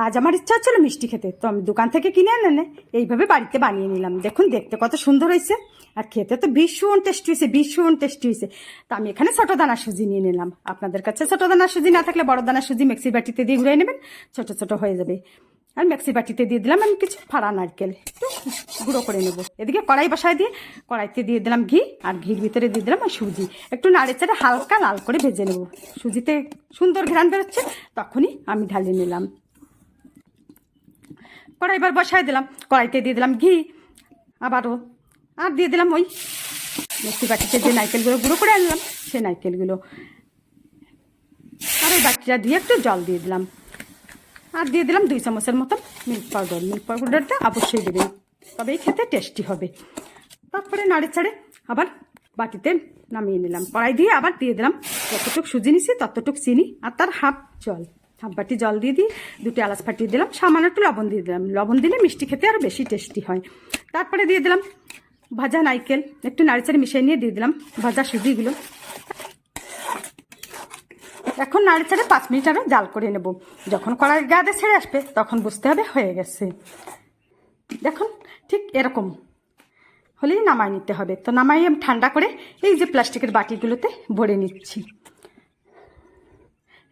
আজ আমার ইচ্ছা হচ্ছিল মিষ্টি খেতে, তো আমি দোকান থেকে কিনে এনে এইভাবে বাড়িতে বানিয়ে নিলাম। দেখুন দেখতে কত সুন্দর হয়েছে, আর খেতে তো ভীষণ টেস্টি হয়েছে, ভীষণ টেস্টি হয়েছে। তো আমি এখানে ছোট দানা সুজি নিয়ে নিলাম। আপনাদের কাছে ছোট দানা সুজি না থাকলে বড় দানা সুজি মিক্সির বাটিতে দিয়ে ঘুরিয়ে নেবেন, ছোট ছোট হয়ে যাবে। আর মিক্সির বাটিতে দিয়ে দিলাম আমি কিছু ফাড়া নারকেল, একটু গুঁড়ো করে নেবো। এদিকে কড়াই বসায় দিয়ে কড়াইতে দিয়ে দিলাম ঘি, আর ঘির ভিতরে দিয়ে দিলাম সুজি। একটু নাড়ে চাড়ে হালকা লাল করে ভেজে নেবো। সুজিতে সুন্দর ঘ্রাণ বেরোচ্ছে, তখনই আমি ঢালিয়ে নিলাম। কড়াই এবার বসায় দিলাম, কড়াইতে দিয়ে দিলাম ঘি আবারও, আর দিয়ে দিলাম ওই মিক্সি বাটিতে যে নারকেলগুলো গুঁড়ো করে আনলাম সেই নারকেলগুলো, আর ওই বাটিটা দিয়ে একটু জল দিয়ে দিলাম, আর দিয়ে দিলাম 2 চামচের মতন মিল্ক পাউডার। মিল্ক পাউডারটা অবশ্যই দেবেন, তবেই খেতে টেস্টি হবে। তারপরে নাড়ে চাড়ে আবার বাটিতে নামিয়ে নিলাম। কড়াই দিয়ে আবার দিয়ে দিলাম যতটুকু সুজি নিছি ততটুকু চিনি, আর তার হাফ বাটি জল দিয়ে 2টি এলাচ ফাটিয়ে দিলাম, সামান্য একটু লবণ দিয়ে দিলাম। লবণ দিলে মিষ্টি খেতে আরও বেশি টেস্টি হয়। তারপরে দিয়ে দিলাম ভাজা নারকেল, একটু নাড়িচাড়ে মিশিয়ে নিয়ে দিয়ে দিলাম ভাজা সুজিগুলো। এখন নাড়িচাড়ে 5 মিনিট আরও জাল করে নেব। যখন কড়াইয়ের গায়ে ছেড়ে আসবে তখন বুঝতে হবে হয়ে গেছে। দেখুন ঠিক এরকম হলেই নামাই নিতে হবে। তো নামাই আমি ঠান্ডা করে এই যে প্লাস্টিকের বাটিগুলোতে ভরে নিচ্ছি।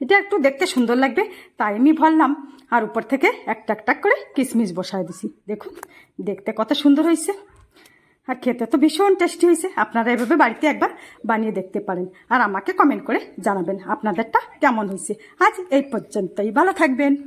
এটা একটু দেখতে সুন্দর লাগবে তাই আমি ভরলাম, আর উপর থেকে একটা একটা করে কিশমিশ বসায় দিছি। দেখুন দেখতে কত সুন্দর হয়েছে, আর খেতে তো ভীষণ টেস্টি হয়েছে। আপনারা এভাবে বাড়িতে একবার বানিয়ে দেখতে পারেন, আর আমাকে কমেন্ট করে জানাবেন আপনাদেরটা কেমন হয়েছে। আজ এই পর্যন্তই, ভালো থাকবেন।